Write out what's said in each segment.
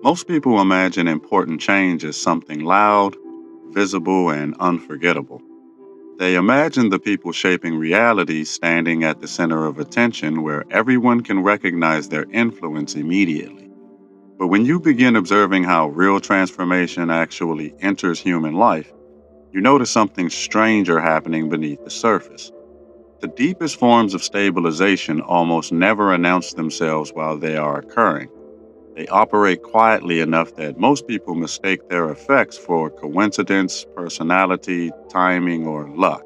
Most people imagine important change as something loud, visible, and unforgettable. They imagine the people shaping reality standing at the center of attention where everyone can recognize their influence immediately. But when you begin observing how real transformation actually enters human life, you notice something stranger happening beneath the surface. The deepest forms of stabilization almost never announce themselves while they are occurring. They operate quietly enough that most people mistake their effects for coincidence, personality, timing, or luck.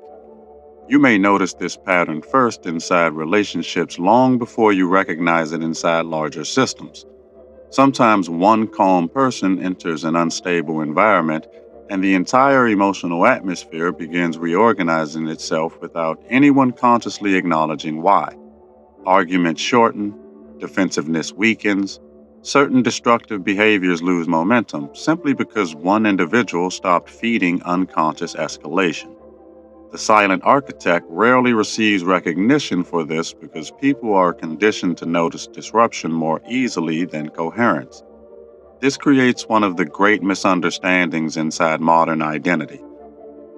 You may notice this pattern first inside relationships long before you recognize it inside larger systems. Sometimes one calm person enters an unstable environment, and the entire emotional atmosphere begins reorganizing itself without anyone consciously acknowledging why. Arguments shorten, defensiveness weakens, certain destructive behaviors lose momentum simply because one individual stopped feeding unconscious escalation. The silent architect rarely receives recognition for this because people are conditioned to notice disruption more easily than coherence. This creates one of the great misunderstandings inside modern identity.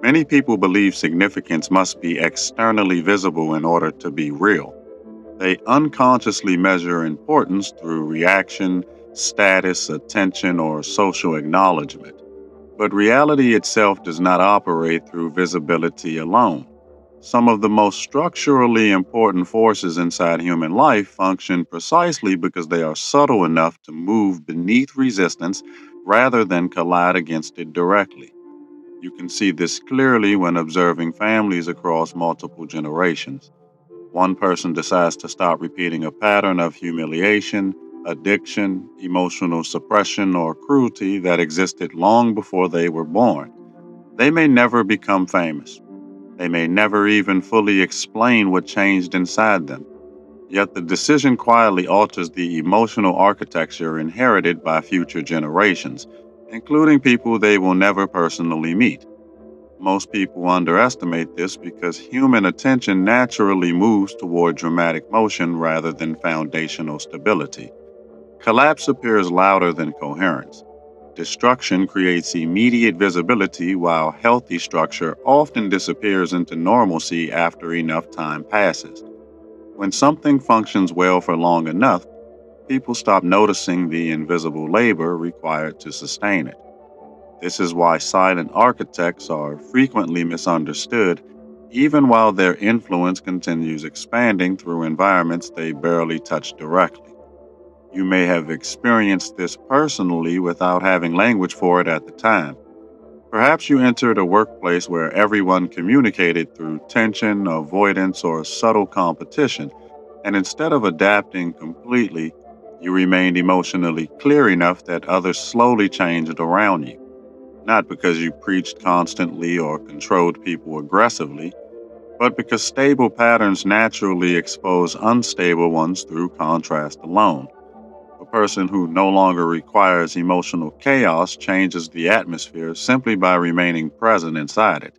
Many people believe significance must be externally visible in order to be real. They unconsciously measure importance through reaction, status, attention, or social acknowledgement. But reality itself does not operate through visibility alone. Some of the most structurally important forces inside human life function precisely because they are subtle enough to move beneath resistance rather than collide against it directly. You can see this clearly when observing families across multiple generations. One person decides to stop repeating a pattern of humiliation, addiction, emotional suppression, or cruelty that existed long before they were born. They may never become famous. They may never even fully explain what changed inside them. Yet the decision quietly alters the emotional architecture inherited by future generations, including people they will never personally meet. Most people underestimate this because human attention naturally moves toward dramatic motion rather than foundational stability. Collapse appears louder than coherence. Destruction creates immediate visibility, while healthy structure often disappears into normalcy after enough time passes. When something functions well for long enough, people stop noticing the invisible labor required to sustain it. This is why silent architects are frequently misunderstood, even while their influence continues expanding through environments they barely touch directly. You may have experienced this personally without having language for it at the time. Perhaps you entered a workplace where everyone communicated through tension, avoidance, or subtle competition, and instead of adapting completely, you remained emotionally clear enough that others slowly changed around you. Not because you preached constantly or controlled people aggressively, but because stable patterns naturally expose unstable ones through contrast alone. A person who no longer requires emotional chaos changes the atmosphere simply by remaining present inside it.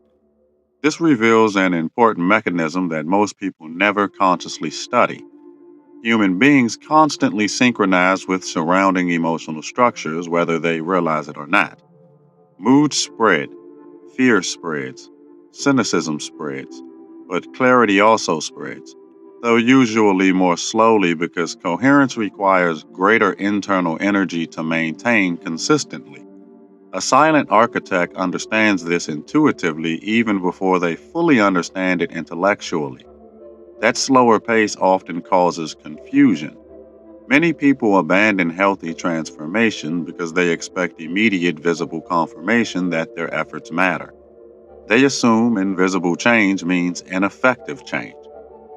This reveals an important mechanism that most people never consciously study. Human beings constantly synchronize with surrounding emotional structures, whether they realize it or not. Moods spread, fear spreads, cynicism spreads, but clarity also spreads, though usually more slowly because coherence requires greater internal energy to maintain consistently. A silent architect understands this intuitively even before they fully understand it intellectually. That slower pace often causes confusion. Many people abandon healthy transformation because they expect immediate visible confirmation that their efforts matter. They assume invisible change means ineffective change.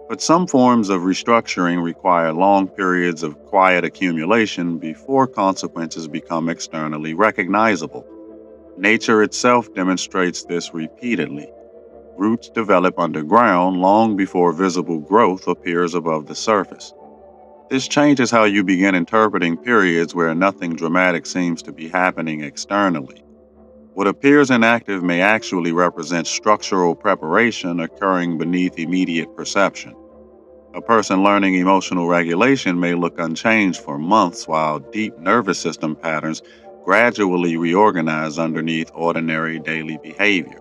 But some forms of restructuring require long periods of quiet accumulation before consequences become externally recognizable. Nature itself demonstrates this repeatedly. Roots develop underground long before visible growth appears above the surface. This changes how you begin interpreting periods where nothing dramatic seems to be happening externally. What appears inactive may actually represent structural preparation occurring beneath immediate perception. A person learning emotional regulation may look unchanged for months while deep nervous system patterns gradually reorganize underneath ordinary daily behavior.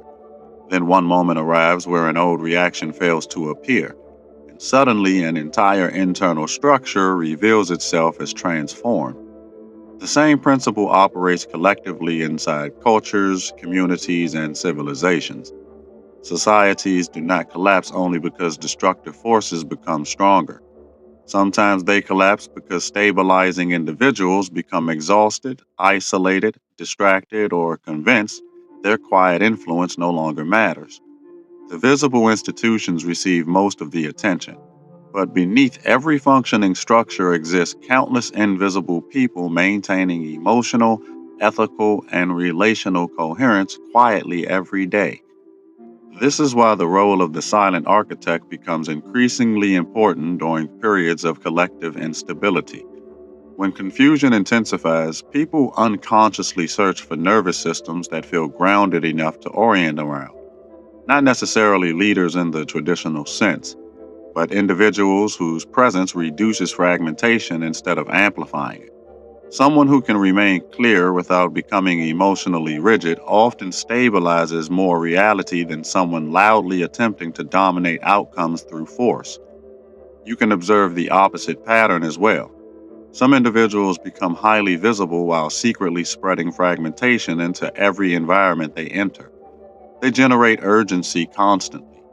Then one moment arrives where an old reaction fails to appear, and suddenly an entire internal structure reveals itself as transformed. The same principle operates collectively inside cultures, communities, and civilizations. Societies do not collapse only because destructive forces become stronger. Sometimes they collapse because stabilizing individuals become exhausted, isolated, distracted, or convinced their quiet influence no longer matters. The visible institutions receive most of the attention, but beneath every functioning structure exists countless invisible people maintaining emotional, ethical, and relational coherence quietly every day. This is why the role of the silent architect becomes increasingly important during periods of collective instability. When confusion intensifies, people unconsciously search for nervous systems that feel grounded enough to orient around. Not necessarily leaders in the traditional sense, but individuals whose presence reduces fragmentation instead of amplifying it. Someone who can remain clear without becoming emotionally rigid often stabilizes more reality than someone loudly attempting to dominate outcomes through force. You can observe the opposite pattern as well. Some individuals become highly visible while secretly spreading fragmentation into every environment they enter. They generate urgency constantly.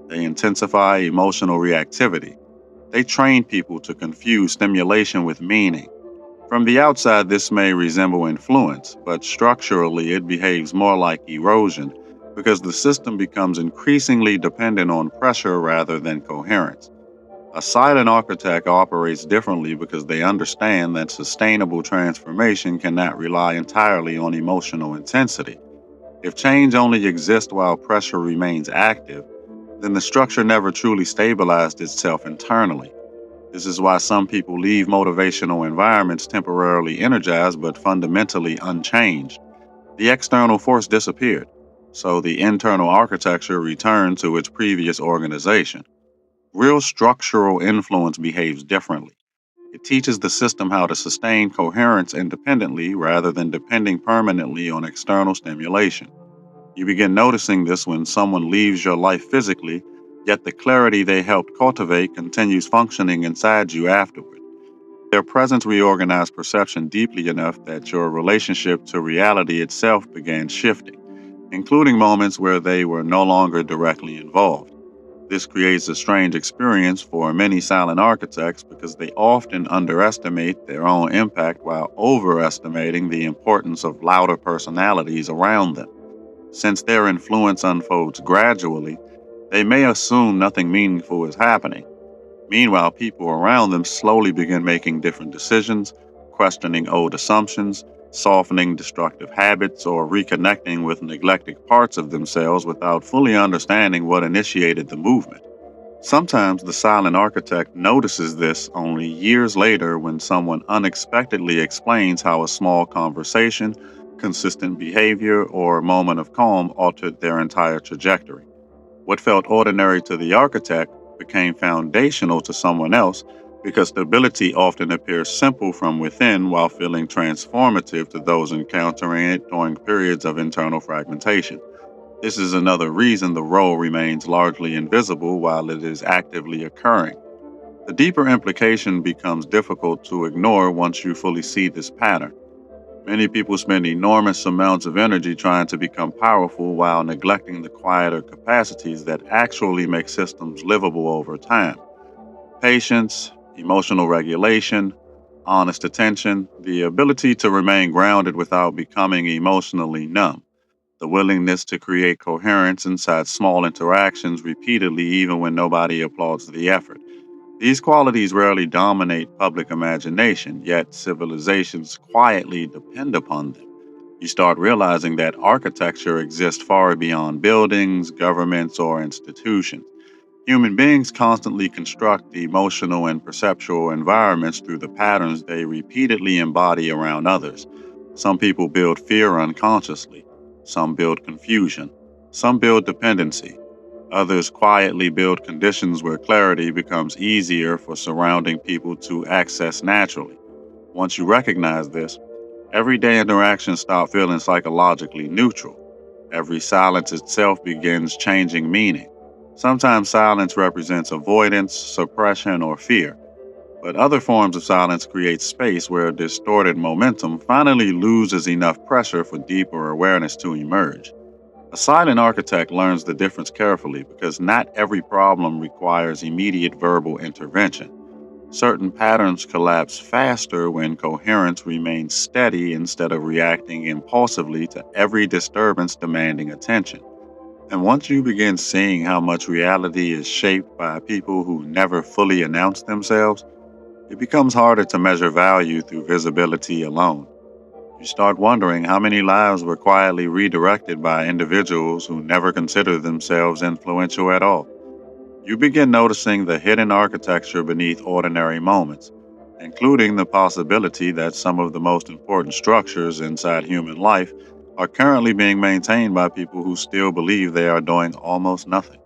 They intensify emotional reactivity. They train people to confuse stimulation with meaning. From the outside, this may resemble influence, but structurally, it behaves more like erosion because the system becomes increasingly dependent on pressure rather than coherence. A silent architect operates differently because they understand that sustainable transformation cannot rely entirely on emotional intensity. If change only exists while pressure remains active, then the structure never truly stabilized itself internally. This is why some people leave motivational environments temporarily energized but fundamentally unchanged. The external force disappeared, so the internal architecture returned to its previous organization. Real structural influence behaves differently. It teaches the system how to sustain coherence independently rather than depending permanently on external stimulation. You begin noticing this when someone leaves your life physically, yet the clarity they helped cultivate continues functioning inside you afterward. Their presence reorganized perception deeply enough that your relationship to reality itself began shifting, including moments where they were no longer directly involved. This creates a strange experience for many silent architects because they often underestimate their own impact while overestimating the importance of louder personalities around them. Since their influence unfolds gradually, they may assume nothing meaningful is happening. Meanwhile, people around them slowly begin making different decisions, questioning old assumptions, softening destructive habits, or reconnecting with neglected parts of themselves without fully understanding what initiated the movement. Sometimes the silent architect notices this only years later when someone unexpectedly explains how a small conversation, consistent behavior, or moment of calm altered their entire trajectory. What felt ordinary to the architect became foundational to someone else because stability often appears simple from within while feeling transformative to those encountering it during periods of internal fragmentation. This is another reason the role remains largely invisible while it is actively occurring. The deeper implication becomes difficult to ignore once you fully see this pattern. Many people spend enormous amounts of energy trying to become powerful while neglecting the quieter capacities that actually make systems livable over time. Patience, emotional regulation, honest attention, the ability to remain grounded without becoming emotionally numb, the willingness to create coherence inside small interactions repeatedly, even when nobody applauds the effort. These qualities rarely dominate public imagination, yet civilizations quietly depend upon them. You start realizing that architecture exists far beyond buildings, governments, or institutions. Human beings constantly construct the emotional and perceptual environments through the patterns they repeatedly embody around others. Some people build fear unconsciously, some build confusion, some build dependency. Others quietly build conditions where clarity becomes easier for surrounding people to access naturally. Once you recognize this, everyday interactions stop feeling psychologically neutral. Every silence itself begins changing meaning. Sometimes silence represents avoidance, suppression, or fear, but other forms of silence create space where distorted momentum finally loses enough pressure for deeper awareness to emerge. A silent architect learns the difference carefully because not every problem requires immediate verbal intervention. Certain patterns collapse faster when coherence remains steady instead of reacting impulsively to every disturbance demanding attention. And once you begin seeing how much reality is shaped by people who never fully announce themselves, it becomes harder to measure value through visibility alone. You start wondering how many lives were quietly redirected by individuals who never considered themselves influential at all. You begin noticing the hidden architecture beneath ordinary moments, including the possibility that some of the most important structures inside human life are currently being maintained by people who still believe they are doing almost nothing.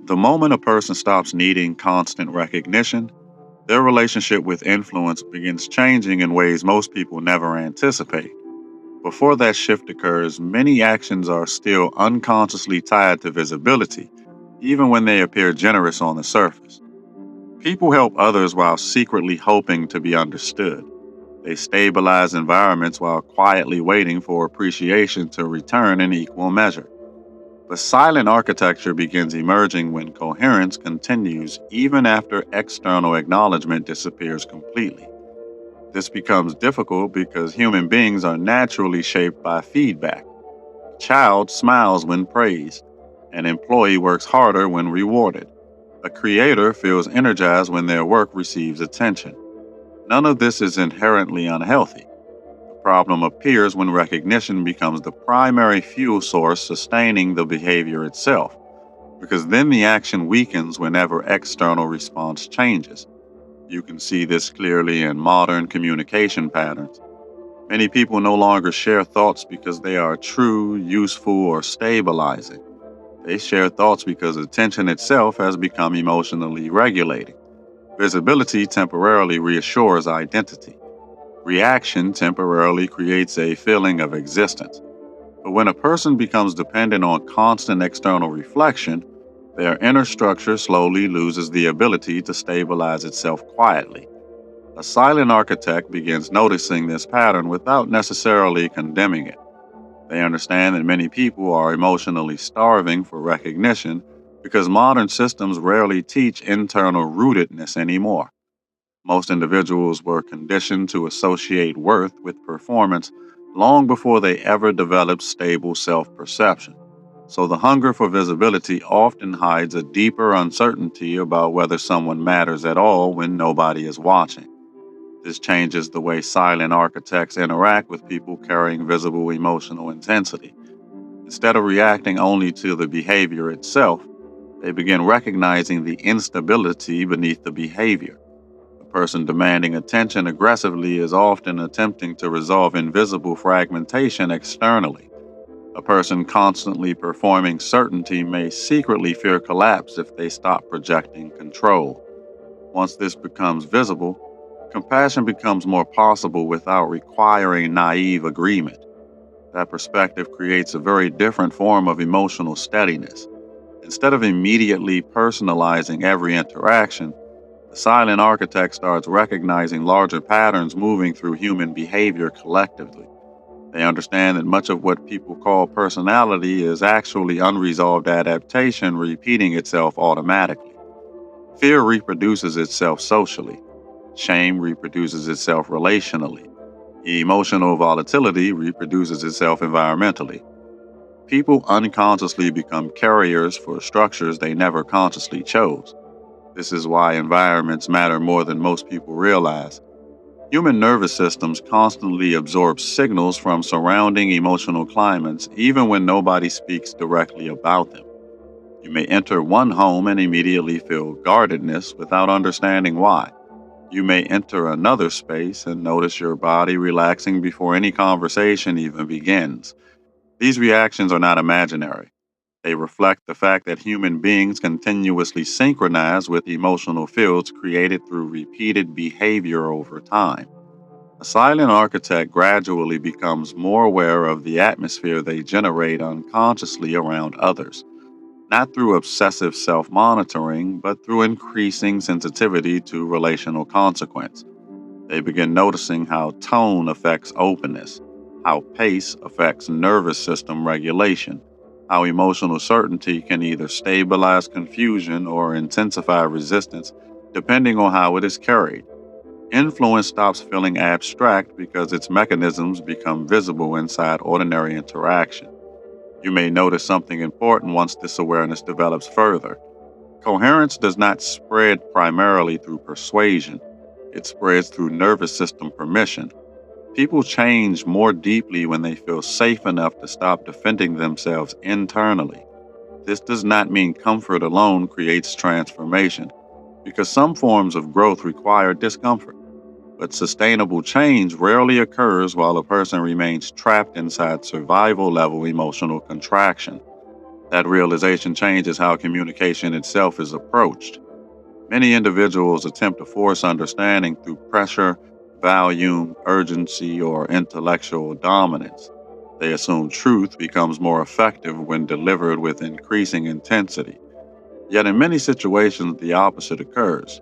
The moment a person stops needing constant recognition, their relationship with influence begins changing in ways most people never anticipate. Before that shift occurs, many actions are still unconsciously tied to visibility, even when they appear generous on the surface. People help others while secretly hoping to be understood. They stabilize environments while quietly waiting for appreciation to return in equal measure. But silent architecture begins emerging when coherence continues even after external acknowledgement disappears completely. This becomes difficult because human beings are naturally shaped by feedback. A child smiles when praised. An employee works harder when rewarded. A creator feels energized when their work receives attention. None of this is inherently unhealthy. The problem appears when recognition becomes the primary fuel source sustaining the behavior itself, because then the action weakens whenever external response changes. You can see this clearly in modern communication patterns. Many people no longer share thoughts because they are true, useful, or stabilizing. They share thoughts because attention itself has become emotionally regulating. Visibility temporarily reassures identity. Reaction temporarily creates a feeling of existence. But when a person becomes dependent on constant external reflection, their inner structure slowly loses the ability to stabilize itself quietly. A silent architect begins noticing this pattern without necessarily condemning it. They understand that many people are emotionally starving for recognition because modern systems rarely teach internal rootedness anymore. Most individuals were conditioned to associate worth with performance long before they ever developed stable self perception. So the hunger for visibility often hides a deeper uncertainty about whether someone matters at all when nobody is watching. This changes the way silent architects interact with people carrying visible emotional intensity. Instead of reacting only to the behavior itself, they begin recognizing the instability beneath the behavior. A person demanding attention aggressively is often attempting to resolve invisible fragmentation externally. A person constantly performing certainty may secretly fear collapse if they stop projecting control. Once this becomes visible, compassion becomes more possible without requiring naive agreement. That perspective creates a very different form of emotional steadiness. Instead of immediately personalizing every interaction, the silent architect starts recognizing larger patterns moving through human behavior collectively. They understand that much of what people call personality is actually unresolved adaptation repeating itself automatically. Fear reproduces itself socially. Shame reproduces itself relationally. Emotional volatility reproduces itself environmentally. People unconsciously become carriers for structures they never consciously chose. This is why environments matter more than most people realize. Human nervous systems constantly absorb signals from surrounding emotional climates, even when nobody speaks directly about them. You may enter one home and immediately feel guardedness without understanding why. You may enter another space and notice your body relaxing before any conversation even begins. These reactions are not imaginary. They reflect the fact that human beings continuously synchronize with emotional fields created through repeated behavior over time. A silent architect gradually becomes more aware of the atmosphere they generate unconsciously around others, not through obsessive self monitoring, but through increasing sensitivity to relational consequence. They begin noticing how tone affects openness, how pace affects nervous system regulation, how emotional certainty can either stabilize confusion or intensify resistance, depending on how it is carried. Influence stops feeling abstract because its mechanisms become visible inside ordinary interaction. You may notice something important once this awareness develops further. Coherence does not spread primarily through persuasion, it spreads through nervous system permission. People change more deeply when they feel safe enough to stop defending themselves internally. This does not mean comfort alone creates transformation, because some forms of growth require discomfort. But sustainable change rarely occurs while a person remains trapped inside survival level emotional contraction. That realization changes how communication itself is approached. Many individuals attempt to force understanding through pressure, volume, urgency, or intellectual dominance. They assume truth becomes more effective when delivered with increasing intensity. Yet, in many situations, the opposite occurs.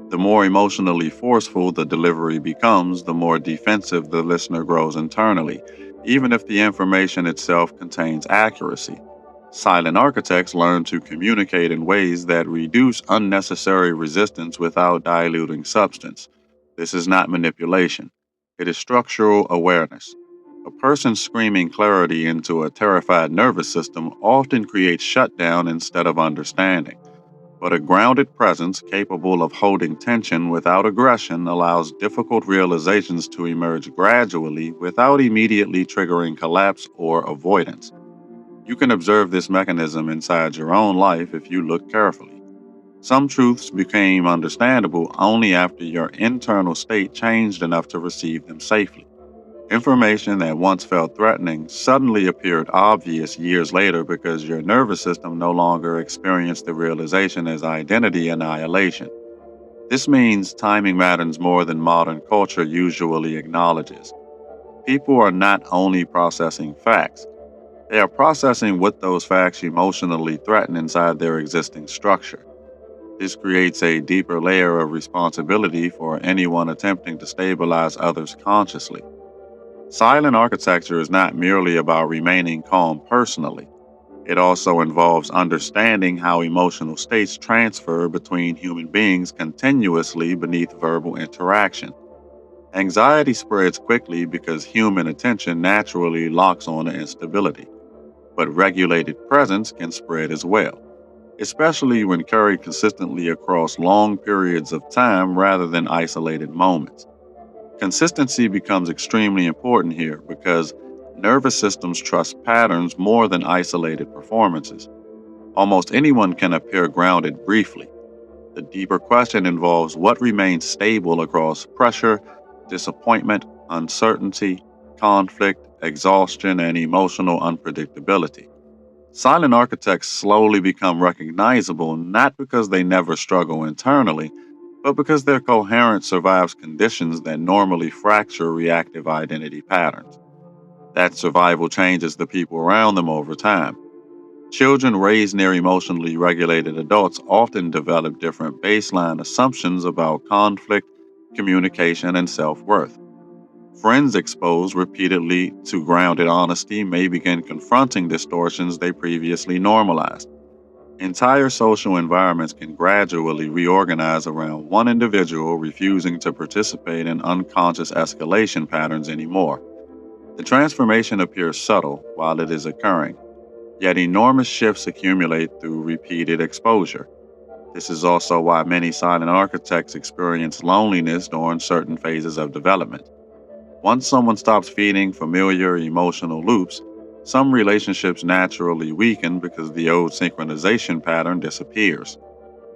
The more emotionally forceful the delivery becomes, the more defensive the listener grows internally, even if the information itself contains accuracy. Silent architects learn to communicate in ways that reduce unnecessary resistance without diluting substance. This is not manipulation, it is structural awareness. A person screaming clarity into a terrified nervous system often creates shutdown instead of understanding. But a grounded presence capable of holding tension without aggression allows difficult realizations to emerge gradually without immediately triggering collapse or avoidance. You can observe this mechanism inside your own life if you look carefully. Some truths became understandable only after your internal state changed enough to receive them safely. Information that once felt threatening suddenly appeared obvious years later because your nervous system no longer experienced the realization as identity annihilation. This means timing matters more than modern culture usually acknowledges. People are not only processing facts, they are processing what those facts emotionally threaten inside their existing structure. This creates a deeper layer of responsibility for anyone attempting to stabilize others consciously. Silent architecture is not merely about remaining calm personally. It also involves understanding how emotional states transfer between human beings continuously beneath verbal interaction. Anxiety spreads quickly because human attention naturally locks on to instability, but regulated presence can spread as well, especially when carried consistently across long periods of time rather than isolated moments. Consistency becomes extremely important here because nervous systems trust patterns more than isolated performances. Almost anyone can appear grounded briefly. The deeper question involves what remains stable across pressure, disappointment, uncertainty, conflict, exhaustion, and emotional unpredictability. Silent architects slowly become recognizable not because they never struggle internally, but because their coherence survives conditions that normally fracture reactive identity patterns. That survival changes the people around them over time. Children raised near emotionally regulated adults often develop different baseline assumptions about conflict, communication, and self worth. Friends exposed repeatedly to grounded honesty may begin confronting distortions they previously normalized. Entire social environments can gradually reorganize around one individual refusing to participate in unconscious escalation patterns anymore. The transformation appears subtle while it is occurring, yet enormous shifts accumulate through repeated exposure. This is also why many silent architects experience loneliness during certain phases of development. Once someone stops feeding familiar emotional loops, some relationships naturally weaken because the old synchronization pattern disappears.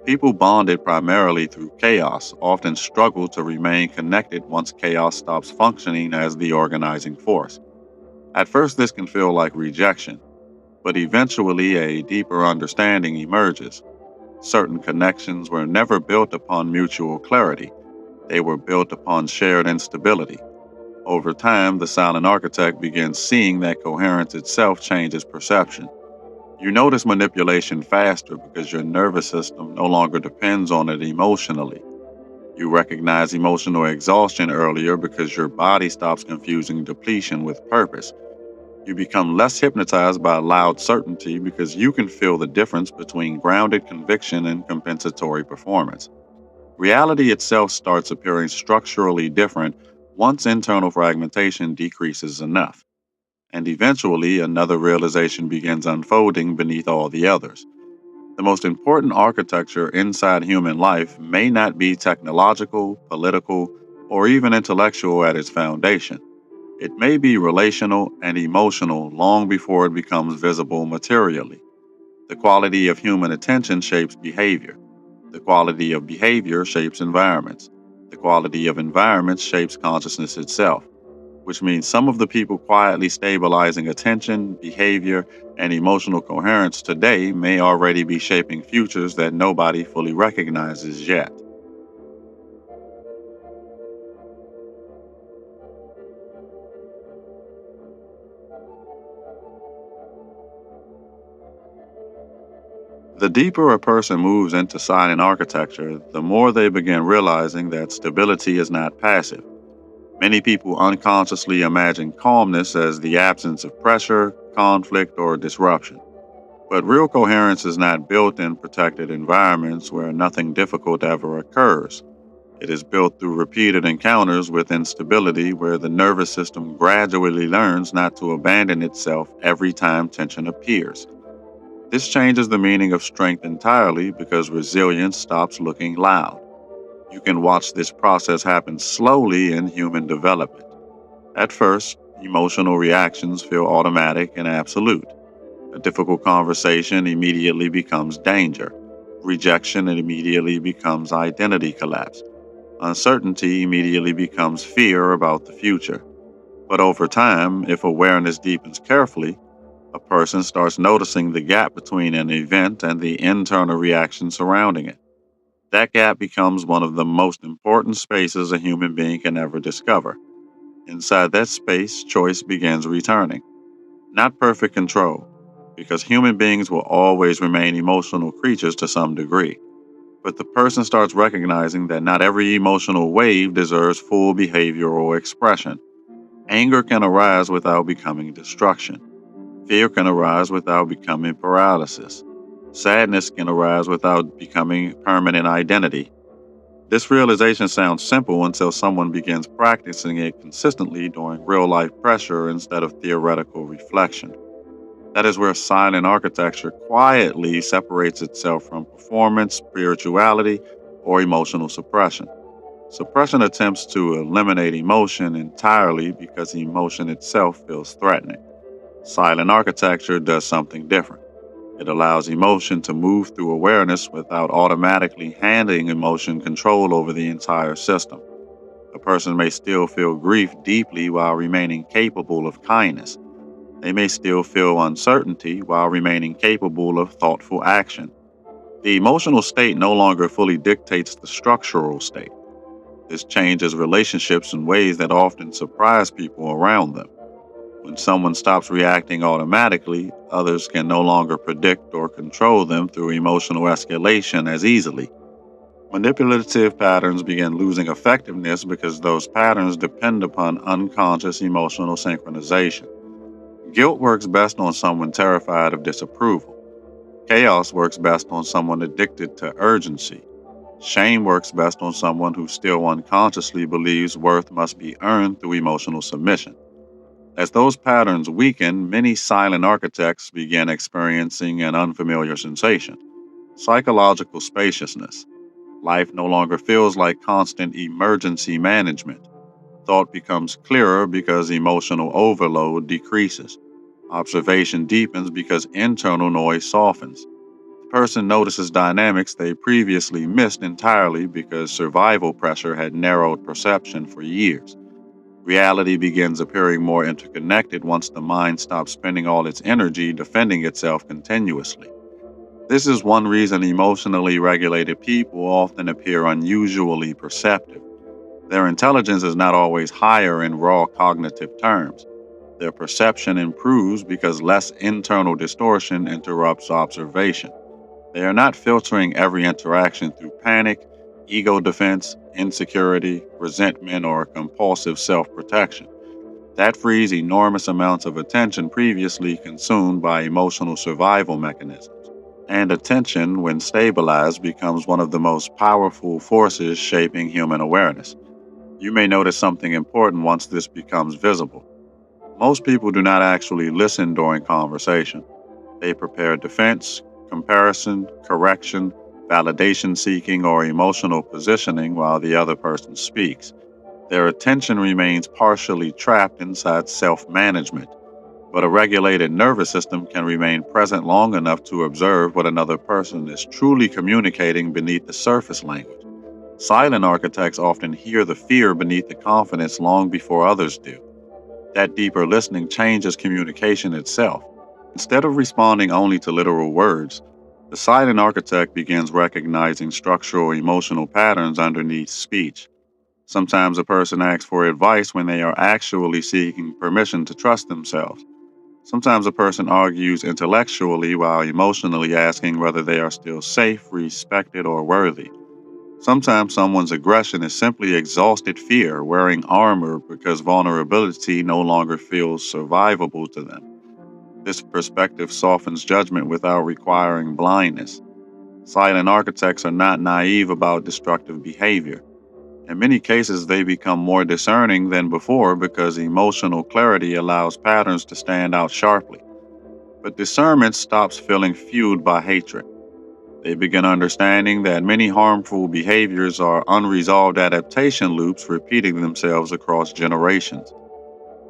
People bonded primarily through chaos often struggle to remain connected once chaos stops functioning as the organizing force. At first, this can feel like rejection, but eventually a deeper understanding emerges. Certain connections were never built upon mutual clarity, they were built upon shared instability. Over time, the silent architect begins seeing that coherence itself changes perception. You notice manipulation faster because your nervous system no longer depends on it emotionally. You recognize emotional exhaustion earlier because your body stops confusing depletion with purpose. You become less hypnotized by loud certainty because you can feel the difference between grounded conviction and compensatory performance. Reality itself starts appearing structurally different once internal fragmentation decreases enough, and eventually another realization begins unfolding beneath all the others. The most important architecture inside human life may not be technological, political, or even intellectual at its foundation. It may be relational and emotional long before it becomes visible materially. The quality of human attention shapes behavior. The quality of behavior shapes environments. The quality of environments shapes consciousness itself, which means some of the people quietly stabilizing attention, behavior, and emotional coherence today may already be shaping futures that nobody fully recognizes yet. The deeper a person moves into silent architecture, the more they begin realizing that stability is not passive. Many people unconsciously imagine calmness as the absence of pressure, conflict, or disruption. But real coherence is not built in protected environments where nothing difficult ever occurs. It is built through repeated encounters with instability where the nervous system gradually learns not to abandon itself every time tension appears. This changes the meaning of strength entirely because resilience stops looking loud. You can watch this process happen slowly in human development. At first, emotional reactions feel automatic and absolute. A difficult conversation immediately becomes danger. Rejection immediately becomes identity collapse. Uncertainty immediately becomes fear about the future. But over time, if awareness deepens carefully, a person starts noticing the gap between an event and the internal reaction surrounding it. That gap becomes one of the most important spaces a human being can ever discover. Inside that space, choice begins returning. Not perfect control, because human beings will always remain emotional creatures to some degree. But the person starts recognizing that not every emotional wave deserves full behavioral expression. Anger can arise without becoming destruction. Fear can arise without becoming paralysis. Sadness can arise without becoming permanent identity. This realization sounds simple until someone begins practicing it consistently during real life pressure instead of theoretical reflection. That is where silent architecture quietly separates itself from performance, spirituality, or emotional suppression. Suppression attempts to eliminate emotion entirely because emotion itself feels threatening. Silent architecture does something different. It allows emotion to move through awareness without automatically handing emotion control over the entire system. A person may still feel grief deeply while remaining capable of kindness. They may still feel uncertainty while remaining capable of thoughtful action. The emotional state no longer fully dictates the structural state. This changes relationships in ways that often surprise people around them. When someone stops reacting automatically, others can no longer predict or control them through emotional escalation as easily. Manipulative patterns begin losing effectiveness because those patterns depend upon unconscious emotional synchronization. Guilt works best on someone terrified of disapproval. Chaos works best on someone addicted to urgency. Shame works best on someone who still unconsciously believes worth must be earned through emotional submission. As those patterns weaken, many silent architects begin experiencing an unfamiliar sensation: psychological spaciousness. Life no longer feels like constant emergency management. Thought becomes clearer because emotional overload decreases. Observation deepens because internal noise softens. The person notices dynamics they previously missed entirely because survival pressure had narrowed perception for years. Reality begins appearing more interconnected once the mind stops spending all its energy defending itself continuously. This is one reason emotionally regulated people often appear unusually perceptive. Their intelligence is not always higher in raw cognitive terms. Their perception improves because less internal distortion interrupts observation. They are not filtering every interaction through panic, ego defense, insecurity, resentment, or compulsive self protection. That frees enormous amounts of attention previously consumed by emotional survival mechanisms. And attention, when stabilized, becomes one of the most powerful forces shaping human awareness. You may notice something important once this becomes visible. Most people do not actually listen during conversation. They prepare defense, comparison, correction, validation seeking, or emotional positioning while the other person speaks. Their attention remains partially trapped inside self management, but a regulated nervous system can remain present long enough to observe what another person is truly communicating beneath the surface language. Silent architects often hear the fear beneath the confidence long before others do. That deeper listening changes communication itself. Instead of responding only to literal words, the silent architect begins recognizing structural emotional patterns underneath speech. Sometimes a person asks for advice when they are actually seeking permission to trust themselves. Sometimes a person argues intellectually while emotionally asking whether they are still safe, respected, or worthy. Sometimes someone's aggression is simply exhausted fear wearing armor because vulnerability no longer feels survivable to them. This perspective softens judgment without requiring blindness. Silent architects are not naive about destructive behavior. In many cases, they become more discerning than before because emotional clarity allows patterns to stand out sharply. But discernment stops feeling fueled by hatred. They begin understanding that many harmful behaviors are unresolved adaptation loops repeating themselves across generations.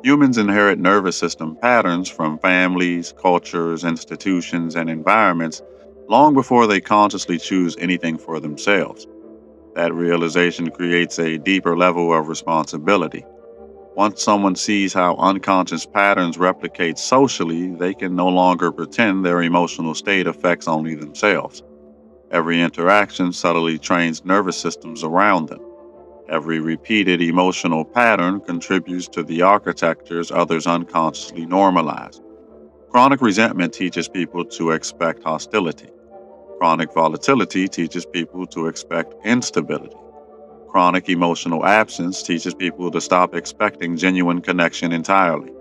Humans inherit nervous system patterns from families, cultures, institutions, and environments long before they consciously choose anything for themselves. That realization creates a deeper level of responsibility. Once someone sees how unconscious patterns replicate socially, they can no longer pretend their emotional state affects only themselves. Every interaction subtly trains nervous systems around them. Every repeated emotional pattern contributes to the architectures others unconsciously normalize. Chronic resentment teaches people to expect hostility. Chronic volatility teaches people to expect instability. Chronic emotional absence teaches people to stop expecting genuine connection entirely.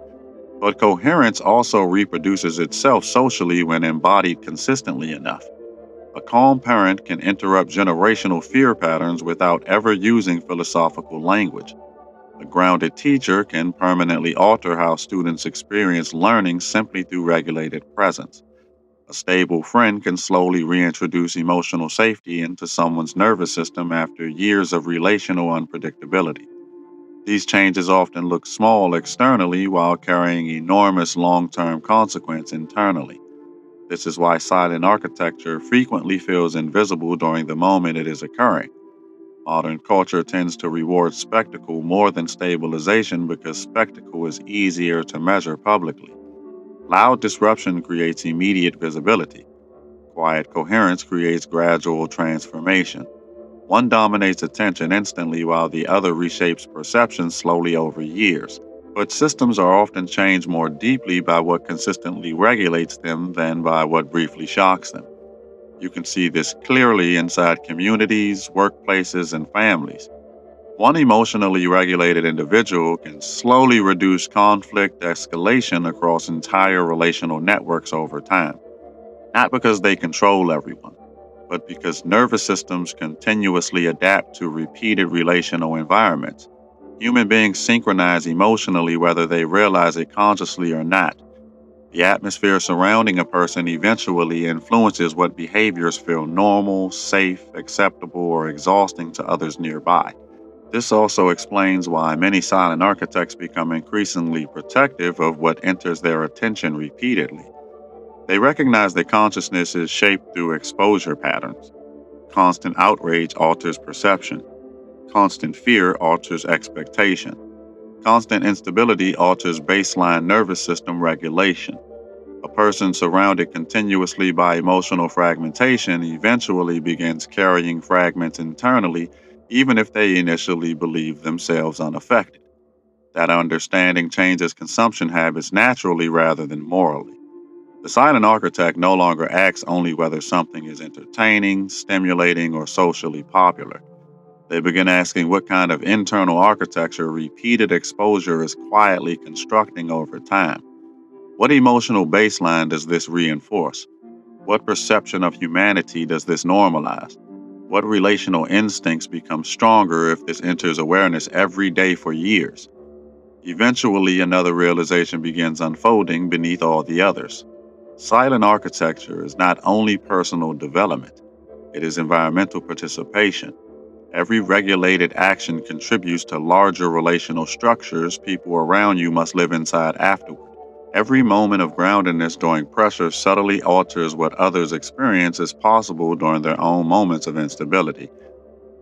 But coherence also reproduces itself socially when embodied consistently enough. A calm parent can interrupt generational fear patterns without ever using philosophical language. A grounded teacher can permanently alter how students experience learning simply through regulated presence. A stable friend can slowly reintroduce emotional safety into someone's nervous system after years of relational unpredictability. These changes often look small externally while carrying enormous long term consequence internally. This is why silent architecture frequently feels invisible during the moment it is occurring. Modern culture tends to reward spectacle more than stabilization because spectacle is easier to measure publicly. Loud disruption creates immediate visibility. Quiet coherence creates gradual transformation. One dominates attention instantly while the other reshapes perception slowly over years. But systems are often changed more deeply by what consistently regulates them than by what briefly shocks them. You can see this clearly inside communities, workplaces, and families. One emotionally regulated individual can slowly reduce conflict escalation across entire relational networks over time, not because they control everyone, but because nervous systems continuously adapt to repeated relational environments. Human beings synchronize emotionally whether they realize it consciously or not. The atmosphere surrounding a person eventually influences what behaviors feel normal, safe, acceptable, or exhausting to others nearby. This also explains why many silent architects become increasingly protective of what enters their attention repeatedly. They recognize that consciousness is shaped through exposure patterns. Constant outrage alters perception. Constant fear alters expectation. Constant instability alters baseline nervous system regulation. A person surrounded continuously by emotional fragmentation eventually begins carrying fragments internally, even if they initially believe themselves unaffected. That understanding changes consumption habits naturally rather than morally. The silent architect no longer asks only whether something is entertaining, stimulating, or socially popular. They begin asking what kind of internal architecture repeated exposure is quietly constructing over time. What emotional baseline does this reinforce? What perception of humanity does this normalize? What relational instincts become stronger if this enters awareness every day for years? Eventually, another realization begins unfolding beneath all the others. Silent architecture is not only personal development, it is environmental participation. Every regulated action contributes to larger relational structures people around you must live inside afterward. Every moment of groundedness during pressure subtly alters what others experience as possible during their own moments of instability.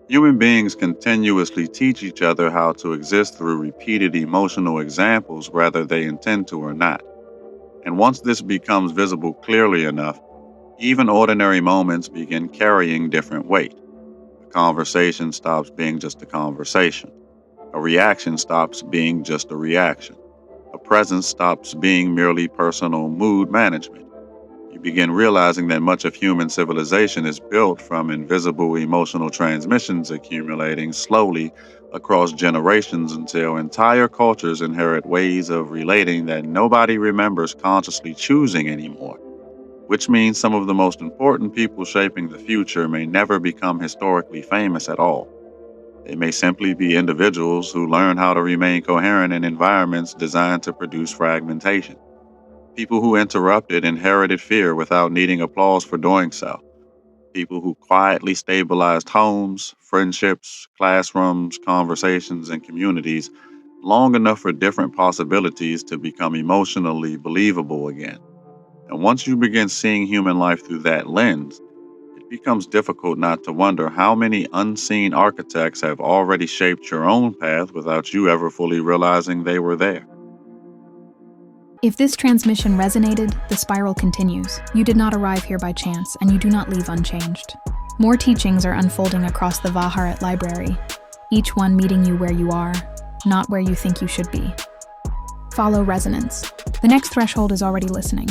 Human beings continuously teach each other how to exist through repeated emotional examples, whether they intend to or not. And once this becomes visible clearly enough, even ordinary moments begin carrying different weight. A conversation stops being just a conversation. A reaction stops being just a reaction. A presence stops being merely personal mood management. You begin realizing that much of human civilization is built from invisible emotional transmissions accumulating slowly across generations until entire cultures inherit ways of relating that nobody remembers consciously choosing anymore. Which means some of the most important people shaping the future may never become historically famous at all. They may simply be individuals who learn how to remain coherent in environments designed to produce fragmentation. People who interrupted inherited fear without needing applause for doing so. People who quietly stabilized homes, friendships, classrooms, conversations, and communities long enough for different possibilities to become emotionally believable again. And once you begin seeing human life through that lens, it becomes difficult not to wonder how many unseen architects have already shaped your own path without you ever fully realizing they were there. If this transmission resonated, the spiral continues. You did not arrive here by chance, and you do not leave unchanged. More teachings are unfolding across the Haret library, each one meeting you where you are, not where you think you should be. Follow resonance. The next threshold is already listening.